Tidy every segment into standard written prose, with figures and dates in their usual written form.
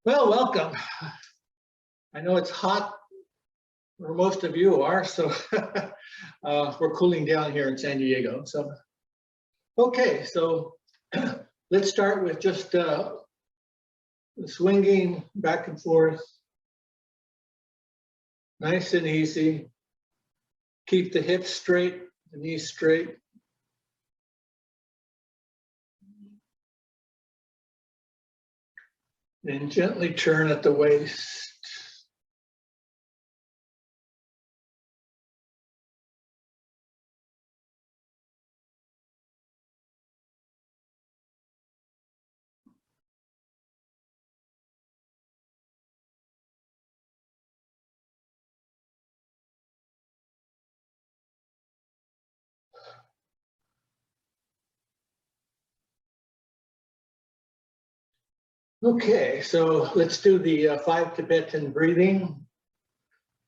Well, welcome. I know it's hot where most of you are, so we're cooling down here in San Diego. So, okay, so let's start with just swinging back and forth, nice and easy. Keep the hips straight, the knees straight. And gently turn at the waist. Okay, so let's do the 5 Tibetan breathing.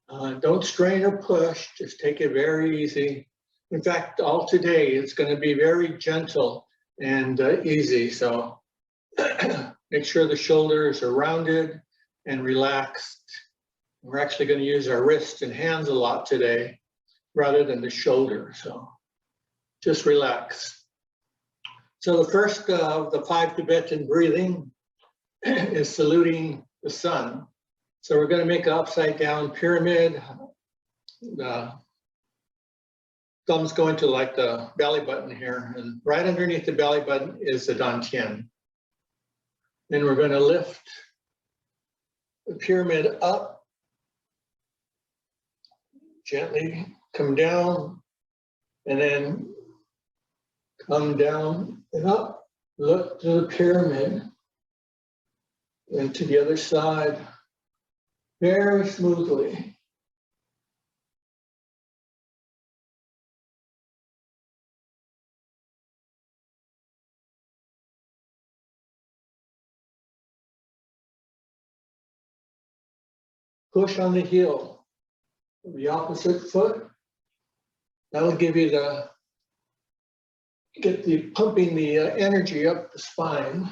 Don't strain or push, just take it very easy. In fact, all today it's going to be very gentle and easy. So make sure the shoulders are rounded and relaxed. We're actually going to use our wrists and hands a lot today rather than the shoulder. So just relax. So the first of the 5 Tibetan breathing is saluting the sun. So we're going to make an upside down pyramid. The thumbs go into like the belly button here, and right underneath the belly button is the dantian. Then we're going to lift the pyramid up, gently come down, and then come down and up. Look to the pyramid and to the other side very smoothly. Push on the heel of the opposite foot. That'll give you pumping the energy up the spine.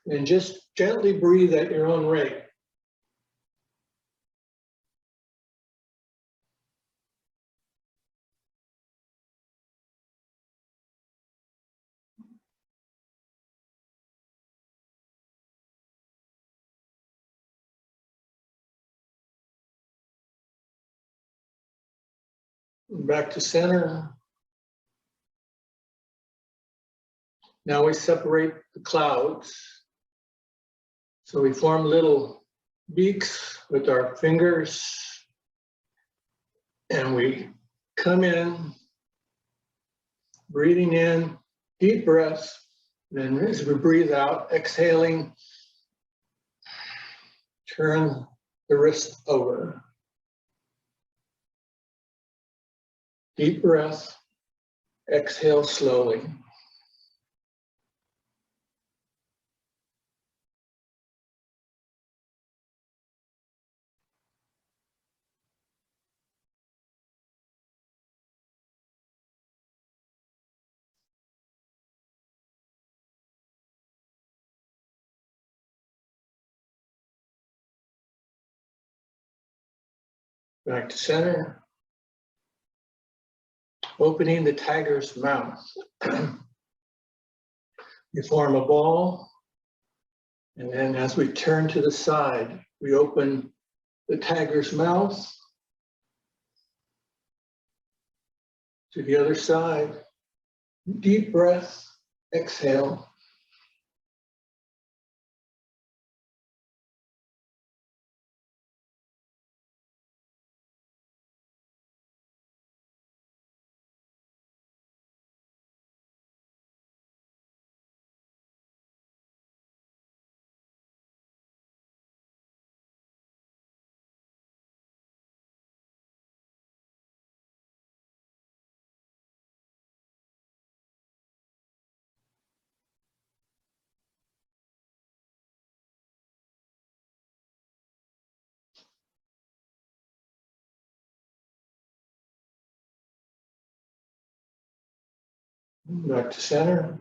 And just gently breathe at your own rate. Back to center. Now we separate the clouds. So we form little beaks with our fingers, and we come in, breathing in, deep breaths. Then as we breathe out, exhaling, turn the wrist over. Deep breath, exhale slowly. Back to center. Opening the tiger's mouth. We form a ball, and then as we turn to the side, we open the tiger's mouth to the other side. Deep breath, exhale. Back to center.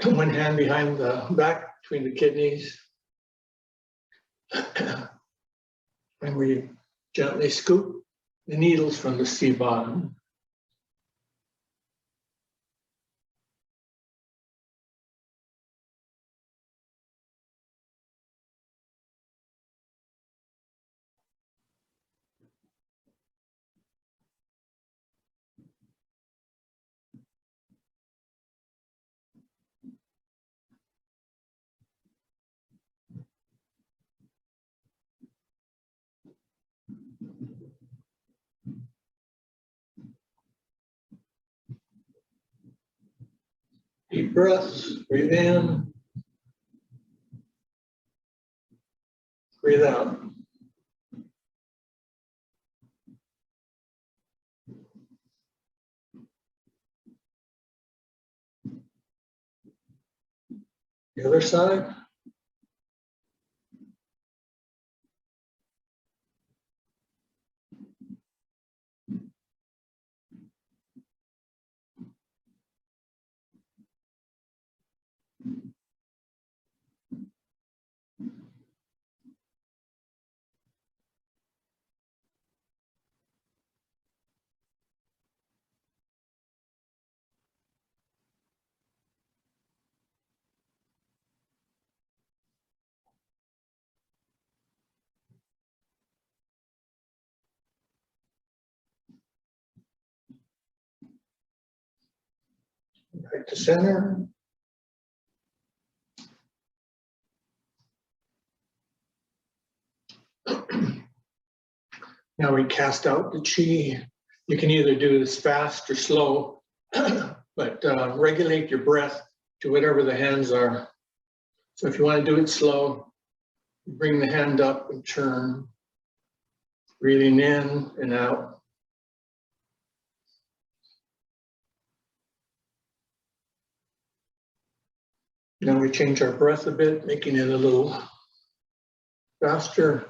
One hand behind the back between the kidneys. And we gently scoop the needles from the C bottom. Deep breaths, breathe in, breathe out. The other side. Back to center. Now we cast out the chi. You can either do this fast or slow, but regulate your breath to whatever the hands are. So if you want to do it slow, bring the hand up and turn, breathing in and out. Now we change our breath a bit, making it a little faster.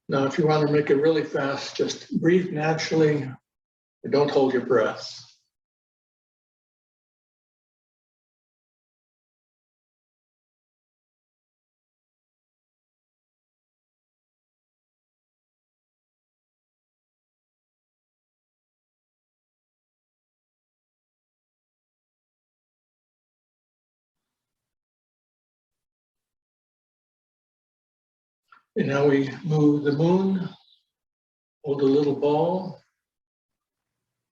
Now, if you want to make it really fast, just breathe naturally and don't hold your breath. And now we move the moon, hold a little ball,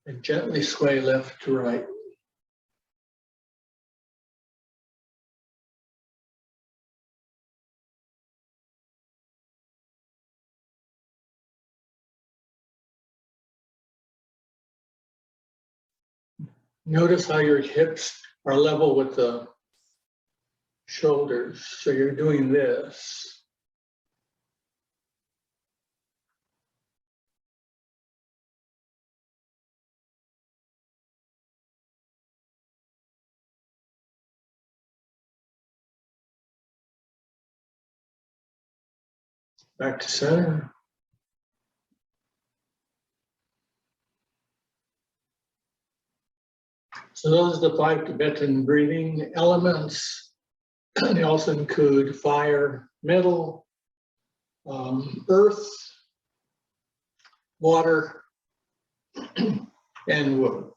and gently sway left to right. Notice how your hips are level with the shoulders. So you're doing this. Back to center. So those are the 5 Tibetan breathing elements. They also include fire, metal, earth, water, and wood.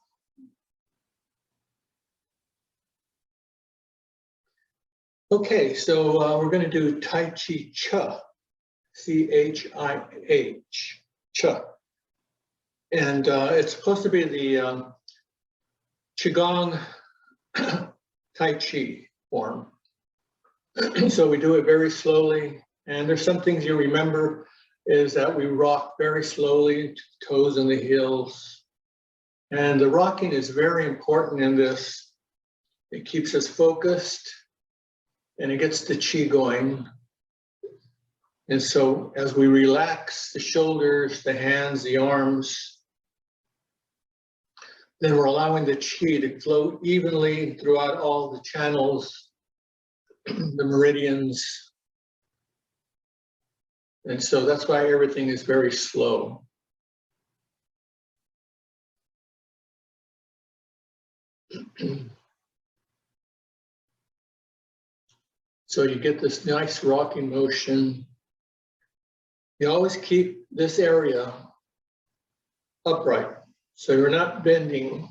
Okay, so we're going to do Tai Chi Chih, C-H-I-H, Chih. And it's supposed to be the Qigong Tai Chi form. So we do it very slowly. And there's some things you remember is that we rock very slowly, toes in the heels. And the rocking is very important in this. It keeps us focused and it gets the chi going. And so as we relax the shoulders, the hands, the arms, then we're allowing the chi to flow evenly throughout all the channels, the meridians, And so that's why everything is very slow. So you get this nice rocking motion. You always keep this area upright. So you're not bending,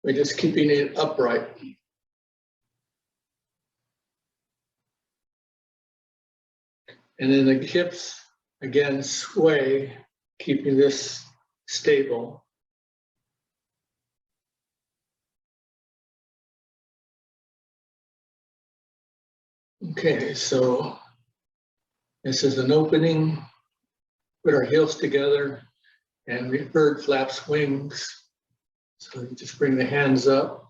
we're just keeping it upright. And then the hips, again, sway, keeping this stable. Okay, so this is an opening. Put our heels together and the bird flaps wings. So you just bring the hands up.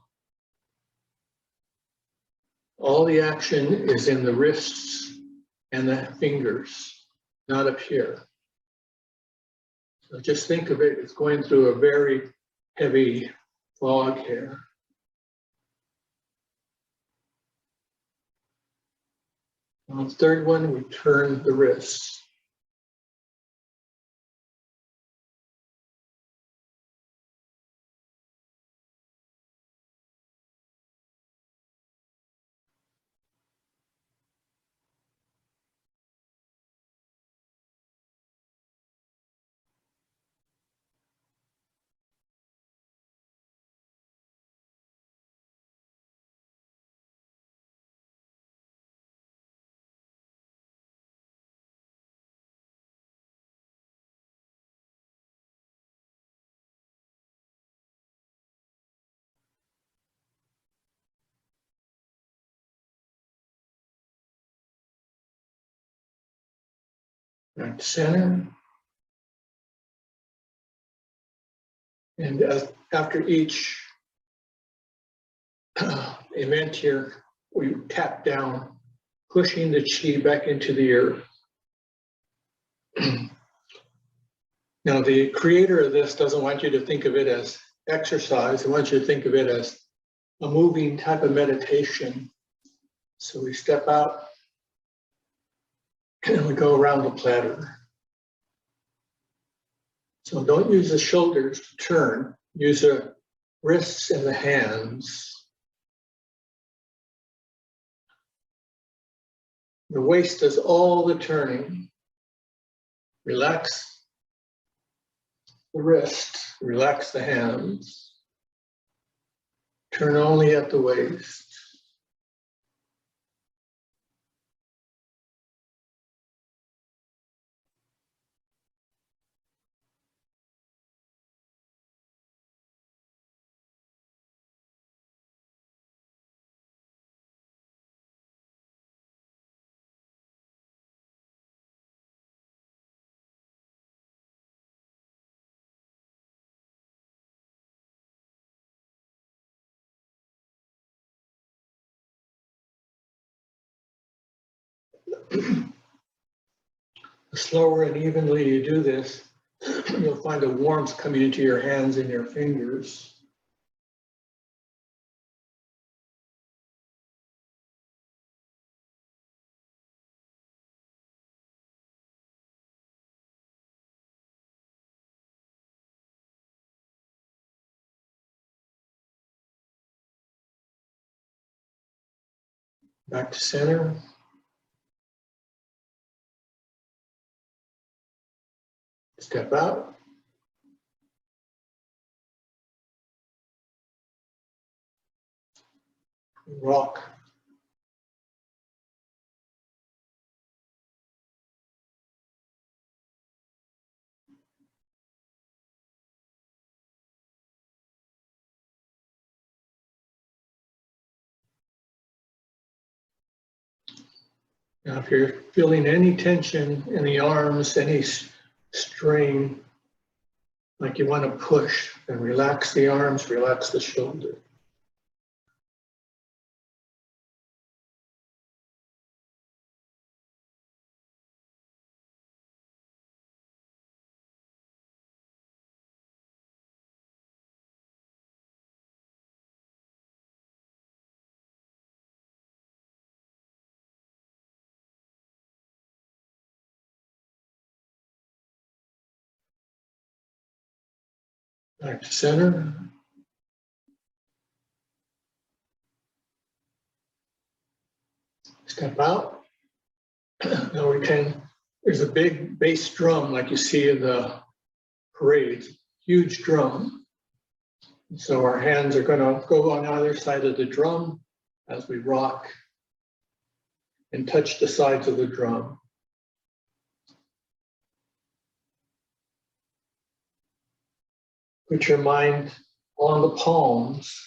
All the action is in the wrists and the fingers, not up here. So just think of it as going through a very heavy fog here. On the third one, we turn the wrists. Back to center. And after each event here, we tap down, pushing the chi back into the earth. Now, the creator of this doesn't want you to think of it as exercise. He wants you to think of it as a moving type of meditation. So we step out and we go around the platter. So don't use the shoulders to turn, use the wrists and the hands. The waist does all the turning. Relax the wrist, relax the hands. Turn only at the waist. The slower and evenly you do this, you'll find a warmth coming into your hands and your fingers. Back to center. Step out. Rock. Now, if you're feeling any tension in the arms, any strain, like you want to push, then relax the arms, relax the shoulder. Back to center. Step out. Now there's a big bass drum like you see in the parades, huge drum. So our hands are going to go on either side of the drum as we rock and touch the sides of the drum. Put your mind on the palms.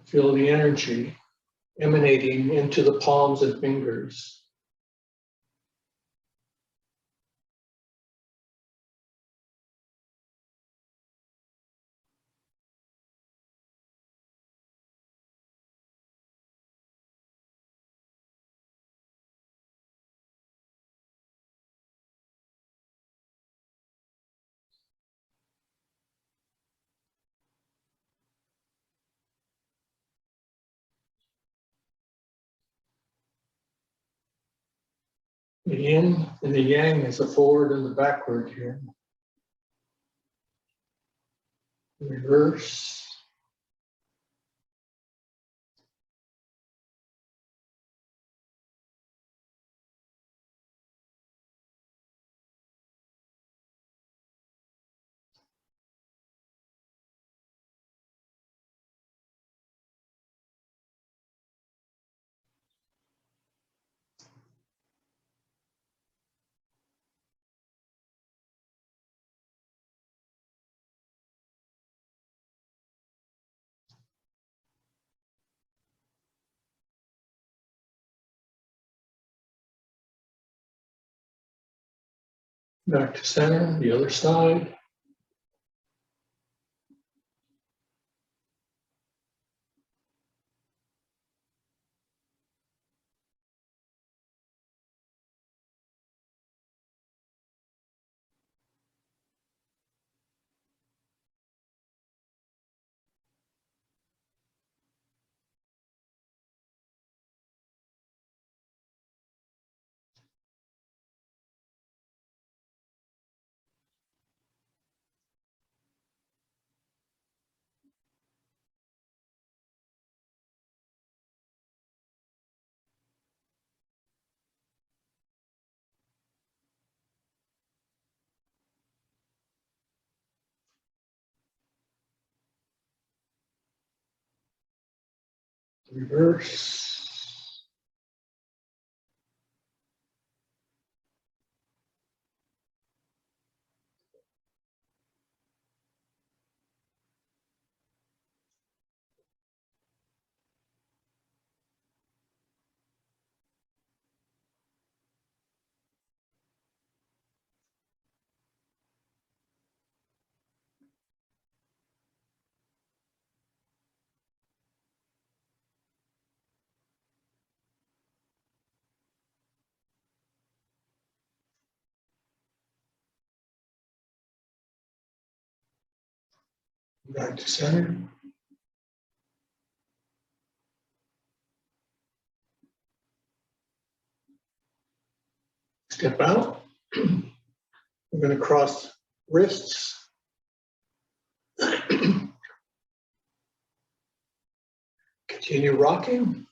Feel the energy emanating into the palms and fingers. The yin and the yang is the forward and the backward here. Reverse. Back to center, the other side. Reverse. Back to center. Step out. We're going to cross wrists. Continue rocking.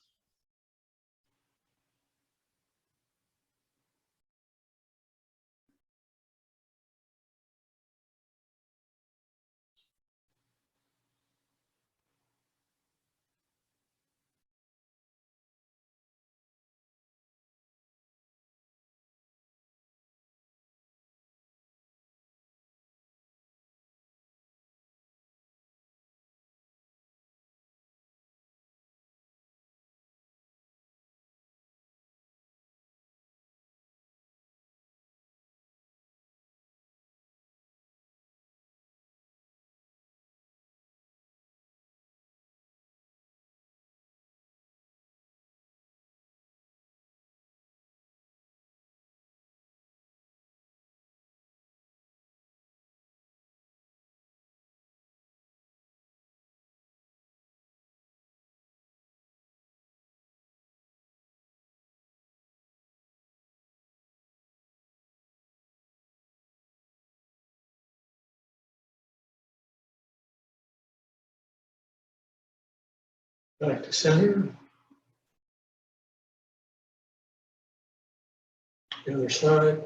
Back to center. The other side.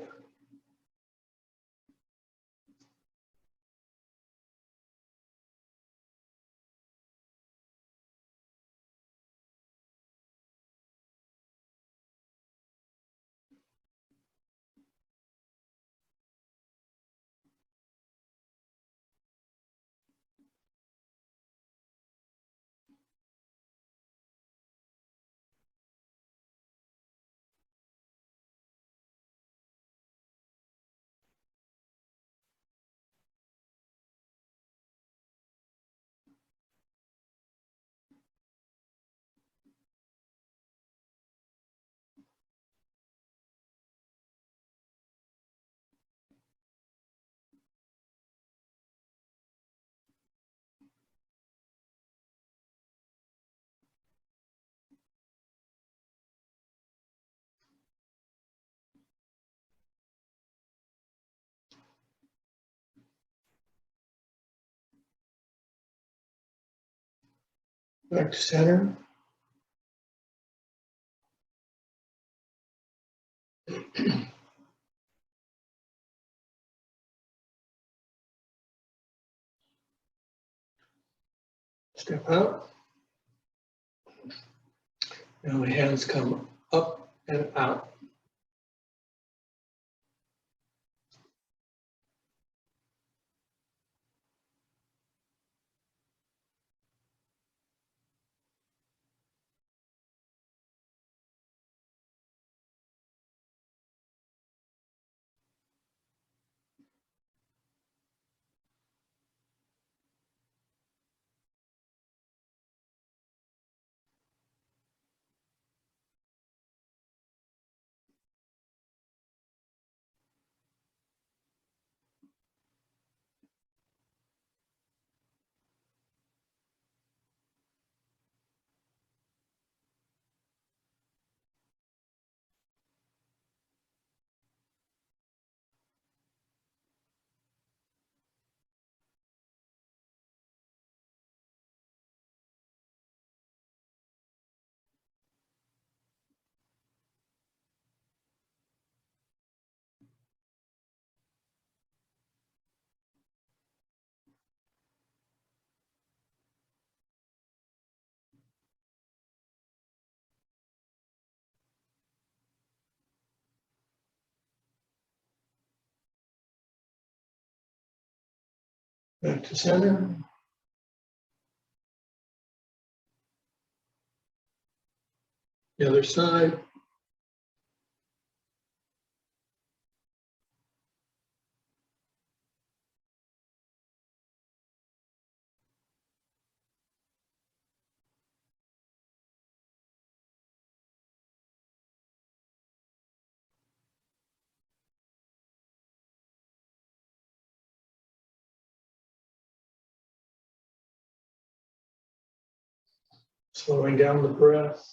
Back to center. Step out. Now the hands come up and out. Back to center. The other side. Slowing down the breath.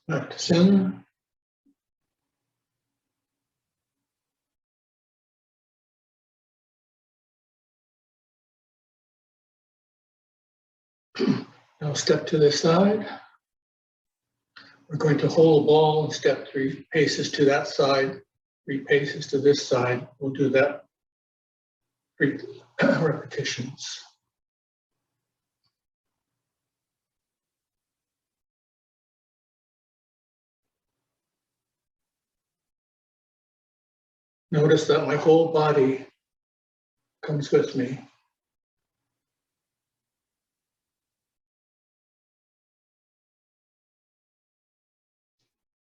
Back to center. Now step to the side. We're going to hold a ball and step 3 paces to that side, 3 paces to this side. We'll do that 3 repetitions. Notice that my whole body comes with me.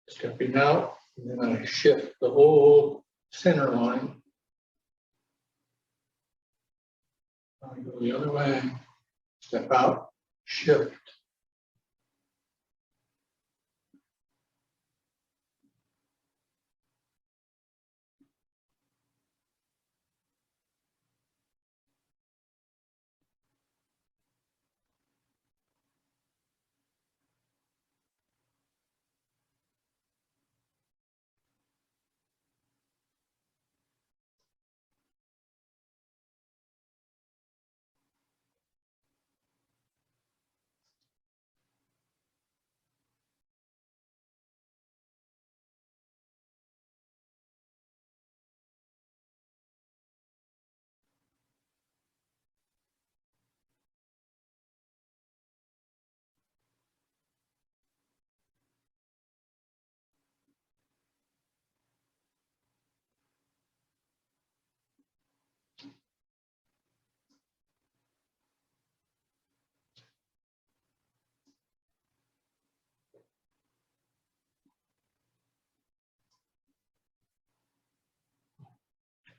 Stepping out, and then I shift the whole center line. I go the other way, step out, shift.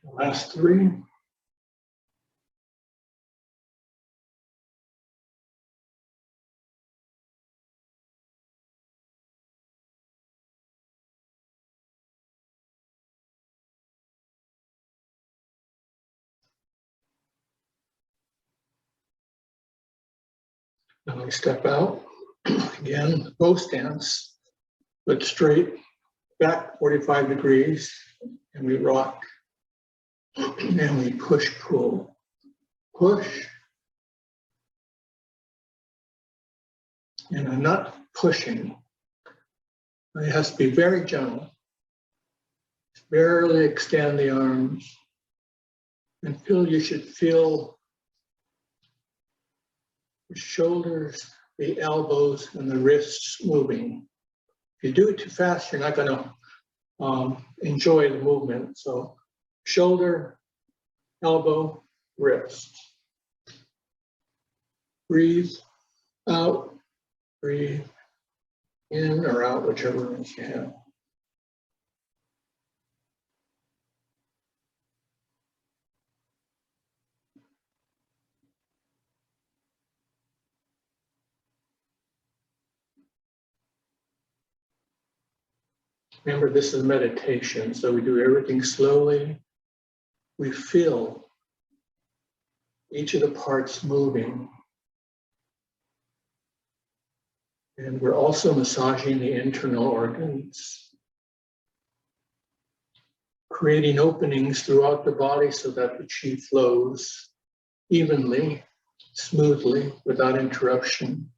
The last 3. Now we step out. Again, bow stance, but straight back 45 degrees, and we rock. And we push, pull, push. And I'm not pushing. It has to be very gentle. Barely extend the arms. And you should feel the shoulders, the elbows, and the wrists moving. If you do it too fast, you're not going to enjoy the movement. So shoulder, elbow, wrist. Breathe out, breathe in or out, whichever ones you have. Remember, this is meditation, so we do everything slowly. We feel each of the parts moving. And we're also massaging the internal organs, creating openings throughout the body so that the chi flows evenly, smoothly, without interruption.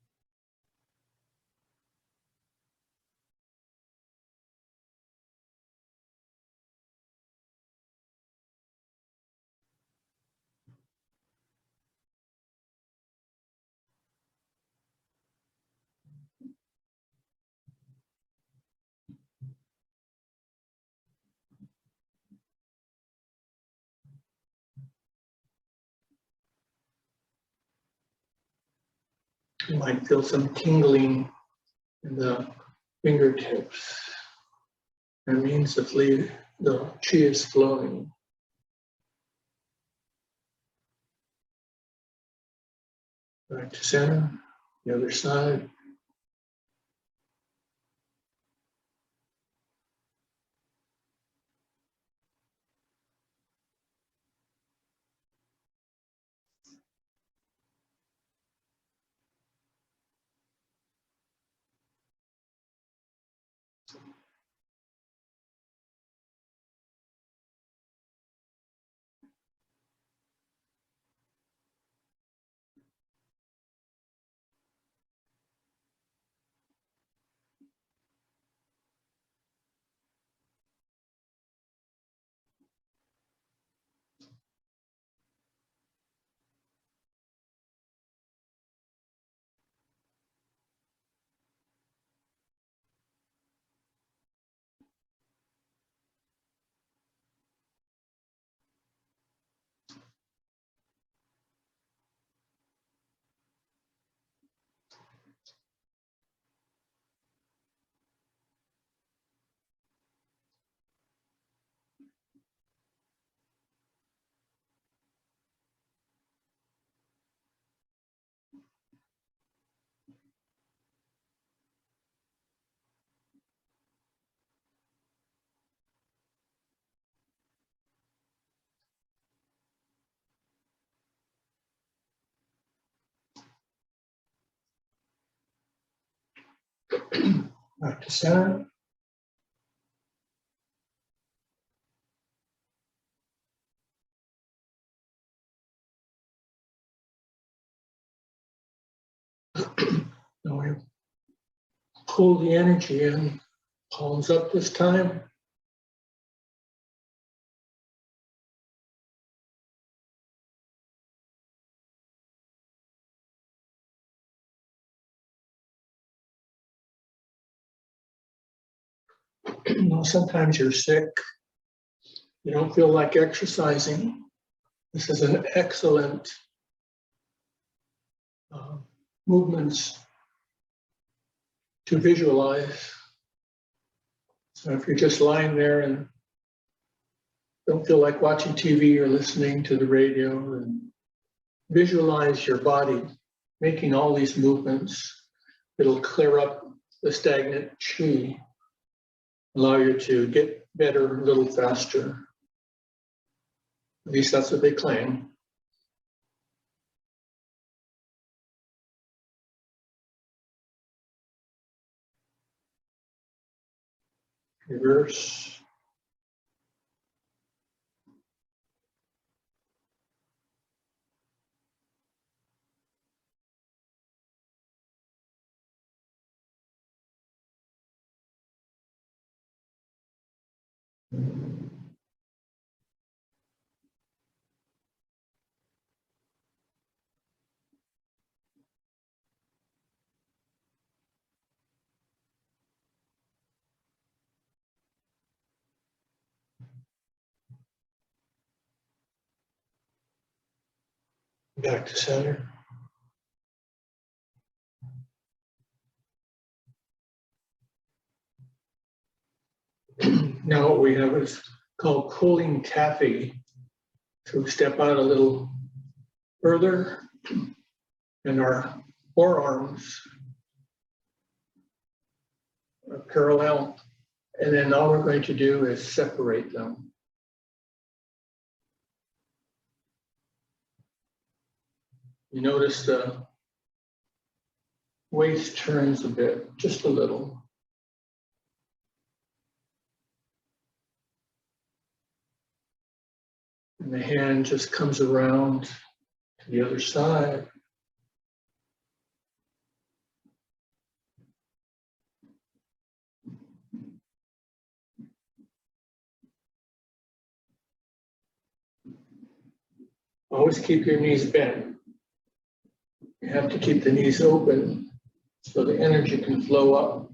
You might feel some tingling in the fingertips. That means the chi is flowing. Back to center, the other side. Back to center. Now we pull the energy in, palms up this time. Now, sometimes you're sick, you don't feel like exercising. This is an excellent movements to visualize. So if you're just lying there and don't feel like watching TV or listening to the radio, and visualize your body making all these movements. It'll clear up the stagnant chi, allow you to get better a little faster. At least that's what they claim. Reverse. Back to center. Now what we have is called pulling taffy. So step out a little further, and our forearms are parallel. And then all we're going to do is separate them. You notice the waist turns a bit, just a little. And the hand just comes around to the other side. Always keep your knees bent. You have to keep the knees open so the energy can flow up.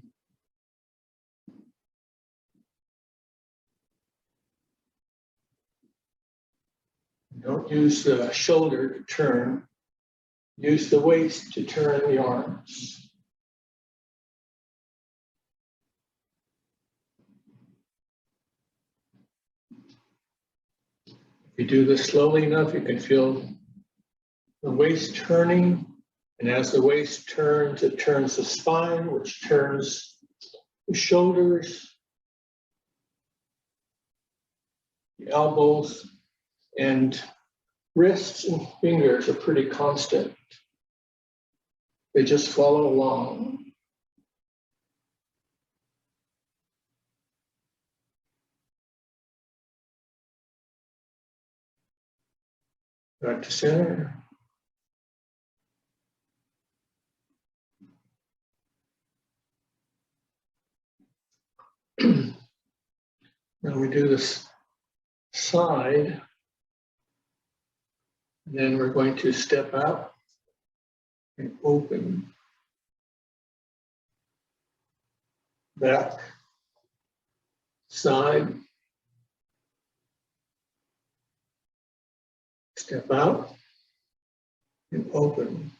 Don't use the shoulder to turn. Use the waist to turn the arms. If you do this slowly enough, you can feel the waist turning. And as the waist turns, it turns the spine, which turns the shoulders, the elbows, and wrists and fingers are pretty constant. They just follow along. Back to center. Now we do this side, and then we're going to step out and open. Back, side, step out and open.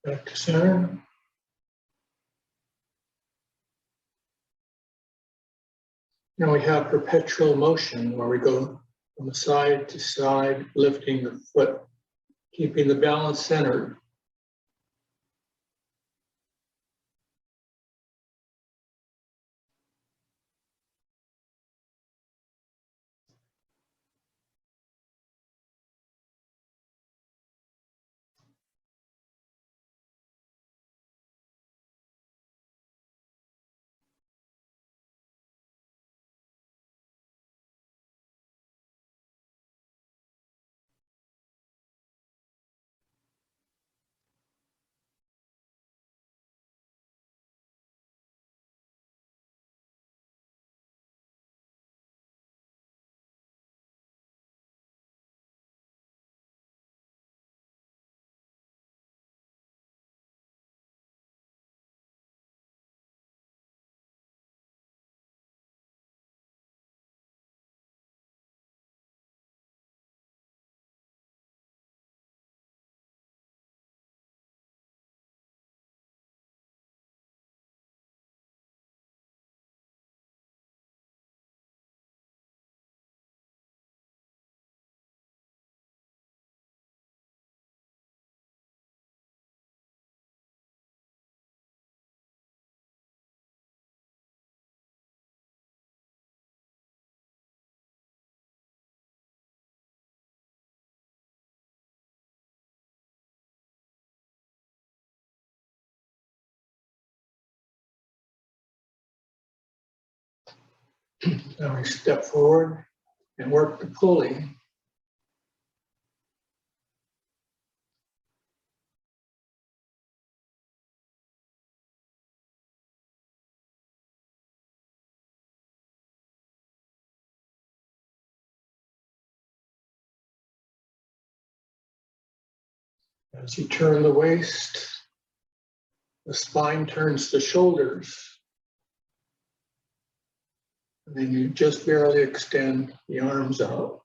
Back to center. Now we have perpetual motion where we go from side to side, lifting the foot, keeping the balance centered. Now we step forward and work the pulley. As you turn the waist, the spine turns the shoulders. And then you just barely extend the arms out.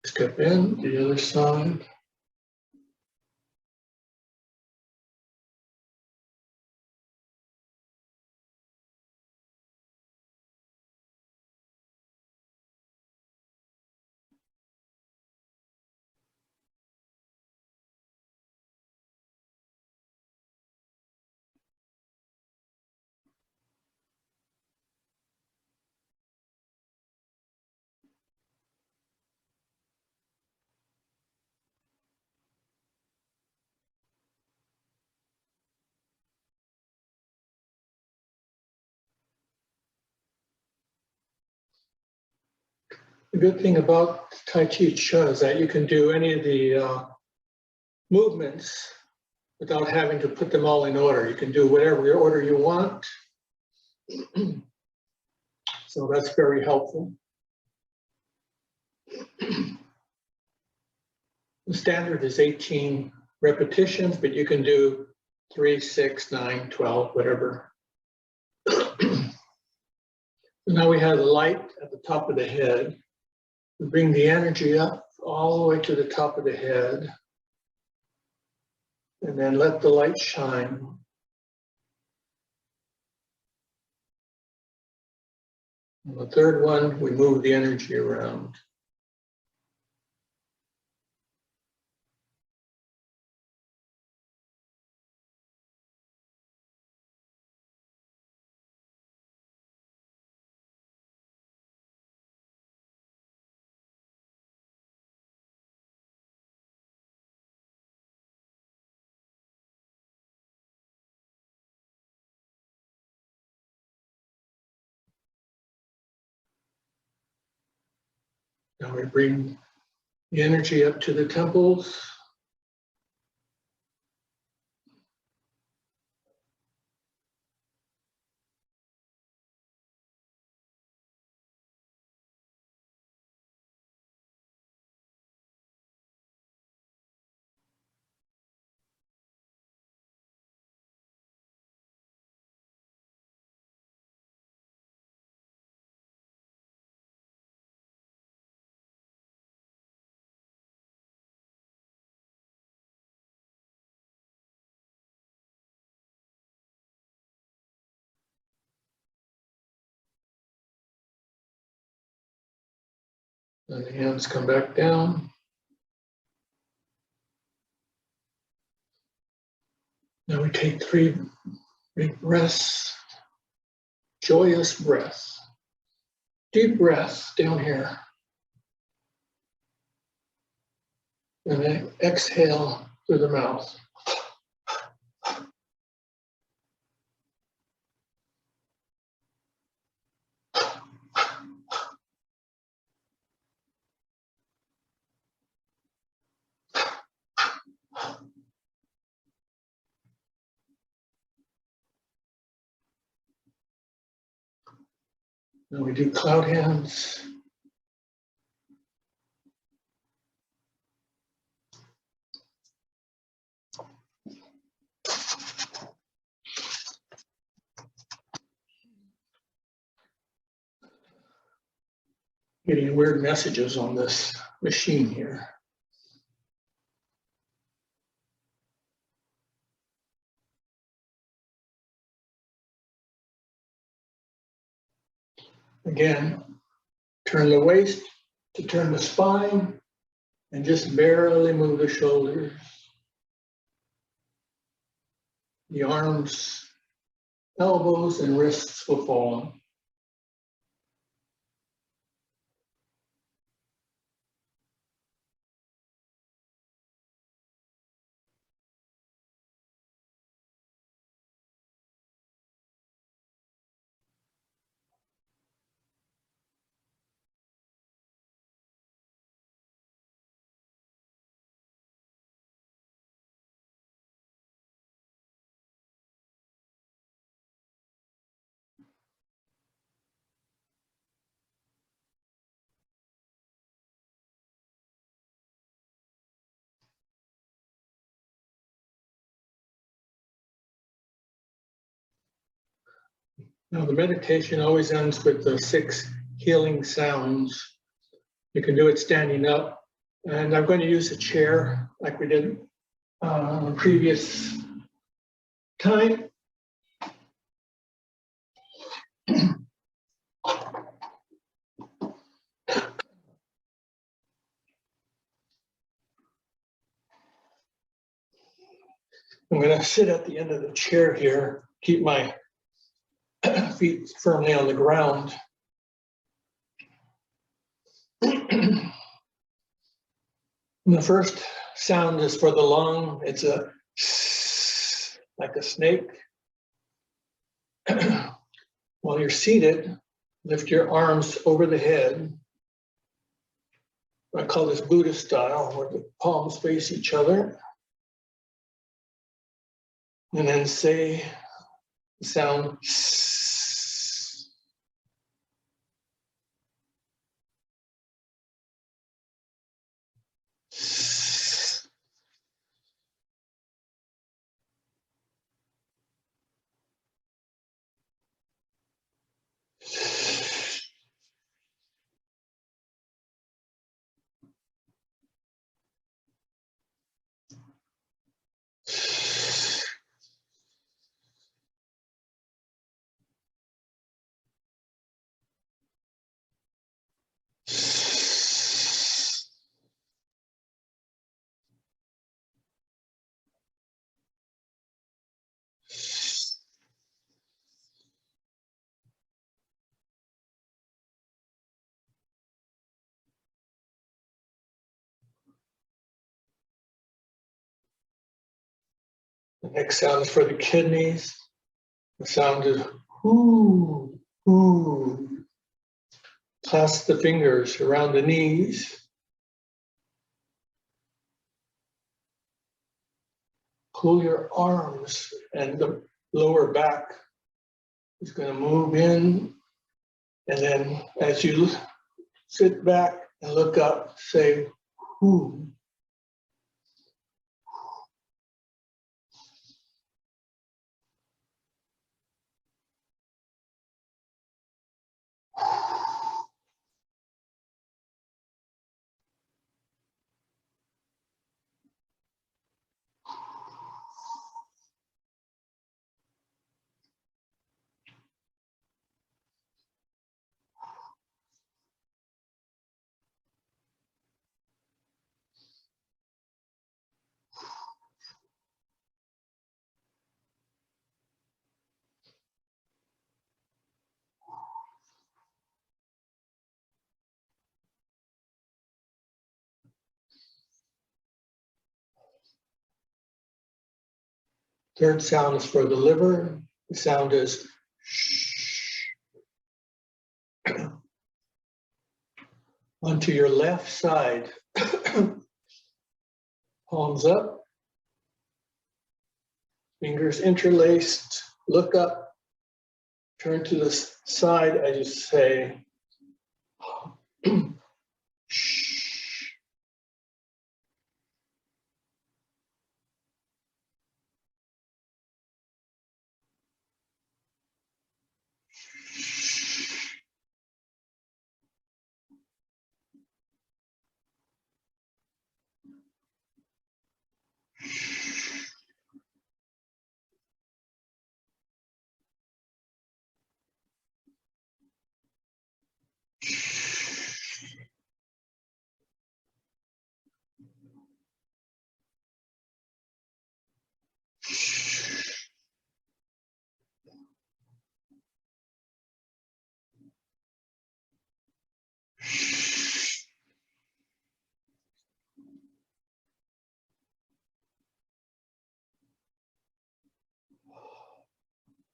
Step in, the other side. The good thing about Tai Chi Chih is that you can do any of the movements without having to put them all in order. You can do whatever order you want. So that's very helpful. The standard is 18 repetitions, but you can do 3, 6, 9, 12, whatever. Now we have the light at the top of the head. We bring the energy up all the way to the top of the head. And then let the light shine. On the third one, we move the energy around. Now we bring the energy up to the temples. And the hands come back down. Now we take 3 big breaths, joyous breaths, deep breaths down here. And then exhale through the mouth. Then we do cloud hands. Getting weird messages on this machine here. Again, turn the waist to turn the spine and just barely move the shoulders. The arms, elbows, and wrists will fall. Now the meditation always ends with the 6 healing sounds. You can do it standing up. And I'm going to use a chair like we did the previous time. I'm going to sit at the end of the chair here, keep my feet firmly on the ground. And the first sound is for the lung. It's a like a snake. While you're seated, lift your arms over the head. I call this Buddha style, where the palms face each other. And then say the sound. The next sound is for the kidneys. The sound is whoo, whoo. Clasp the fingers around the knees. Pull your arms, and the lower back is going to move in. And then as you sit back and look up, say whoo. Third sound is for the liver. The sound is shh. Onto your left side. Palms up. Fingers interlaced. Look up. Turn to the side as you say shh.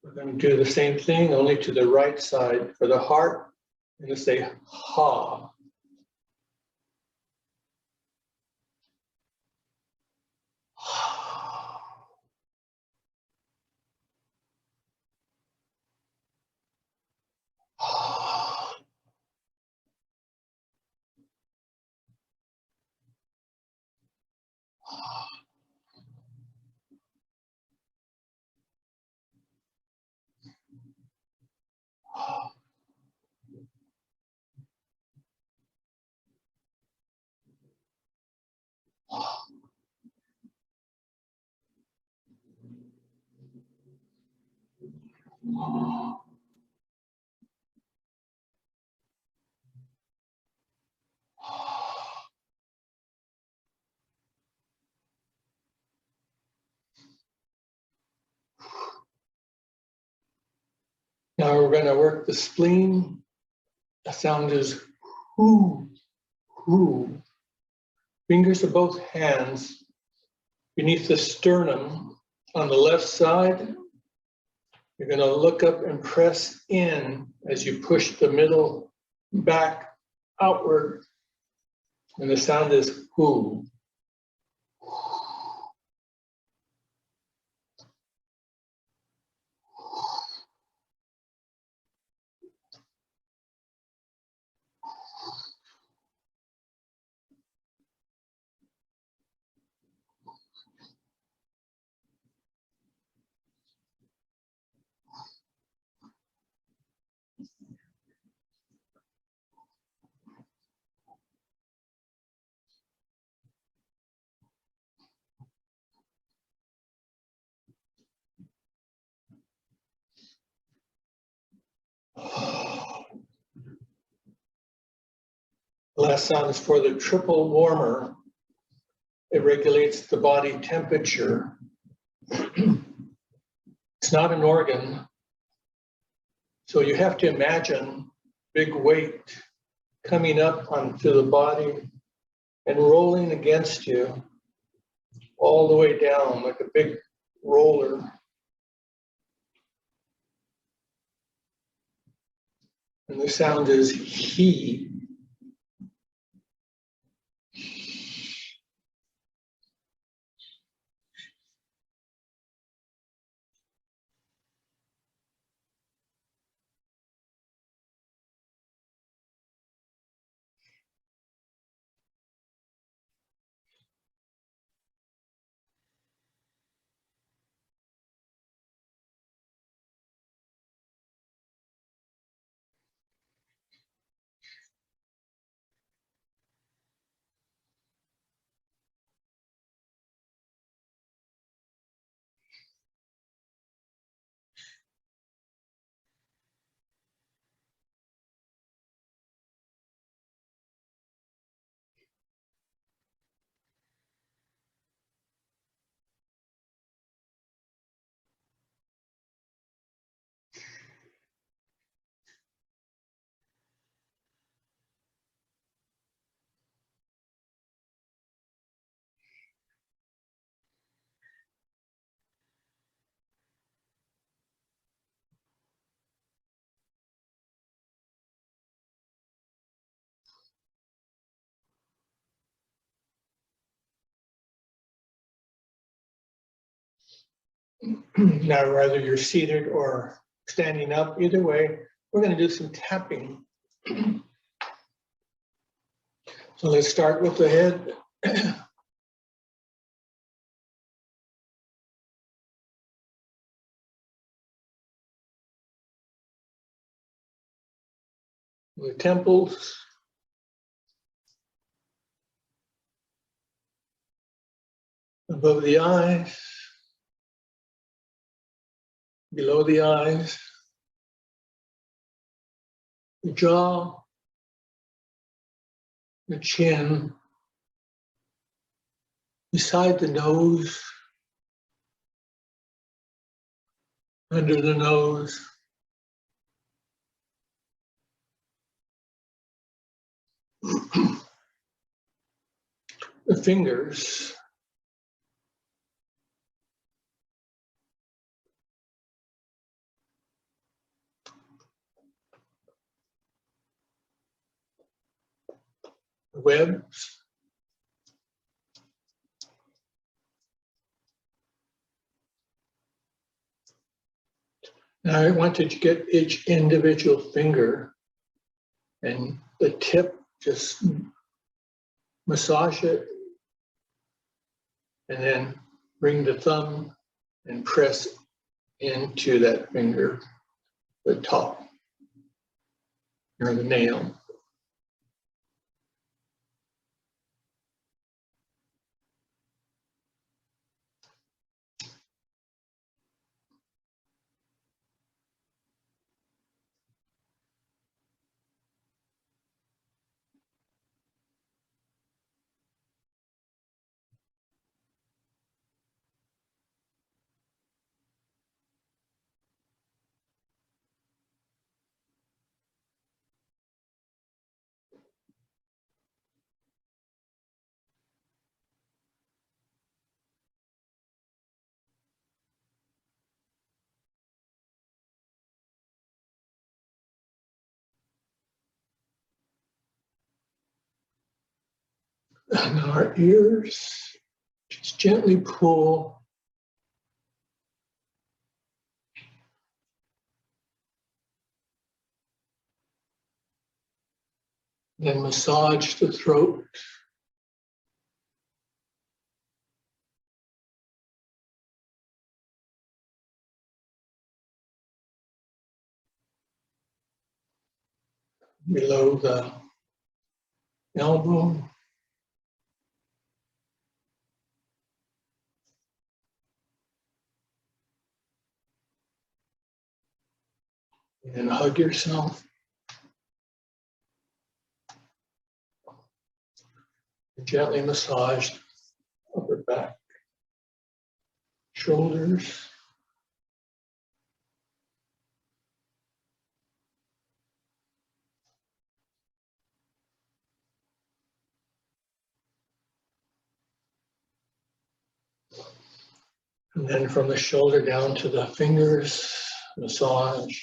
We're going to do the same thing, only to the right side. For the heart, I'm going to say ha. Now we're going to work the spleen. The sound is hoo, hoo. Fingers of both hands beneath the sternum on the left side. You're going to look up and press in as you push the middle back outward. And the sound is hoo. The last sound is for the triple warmer. It regulates the body temperature. It's not an organ, so you have to imagine big weight coming up onto the body and rolling against you all the way down like a big roller. And the sound is he. Now, whether you're seated or standing up, either way, we're going to do some tapping. So let's start with the head. The temples. Above the eyes. Below the eyes. The jaw. The chin. Beside the nose. Under the nose. The fingers. The webs. Now I want you to get each individual finger and the tip, just massage it, and then bring the thumb and press into that finger, the top, or the nail. And our ears, just gently pull. Then massage the throat. Below the elbow. And hug yourself. And gently massage upper back, shoulders. And then from the shoulder down to the fingers, massage.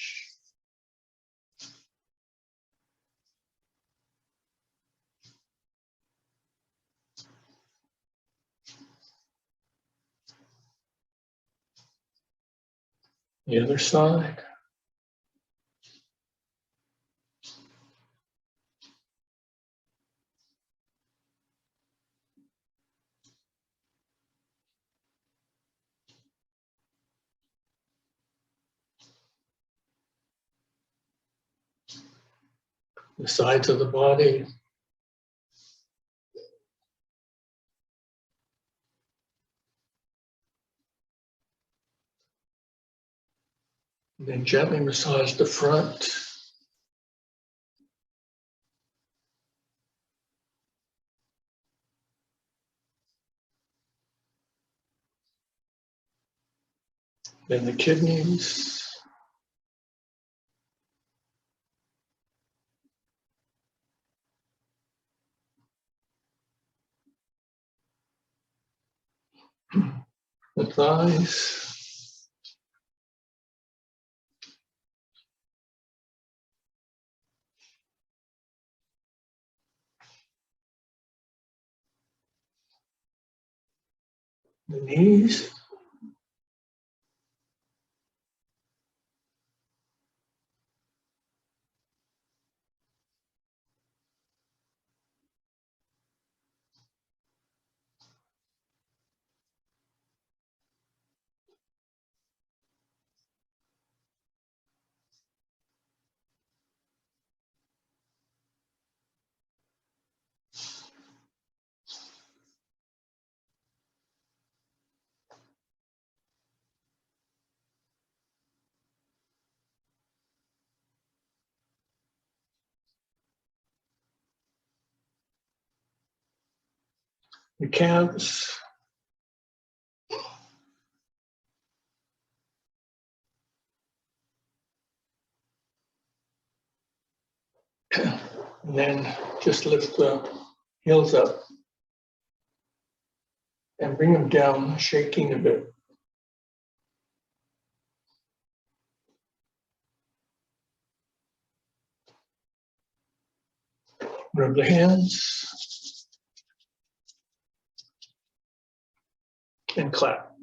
The other side. The sides of the body. And then gently massage the front. Then the kidneys. The thighs. The knees. the calves. And then just lift the heels up and bring them down, shaking a bit. Rub the hands and clap.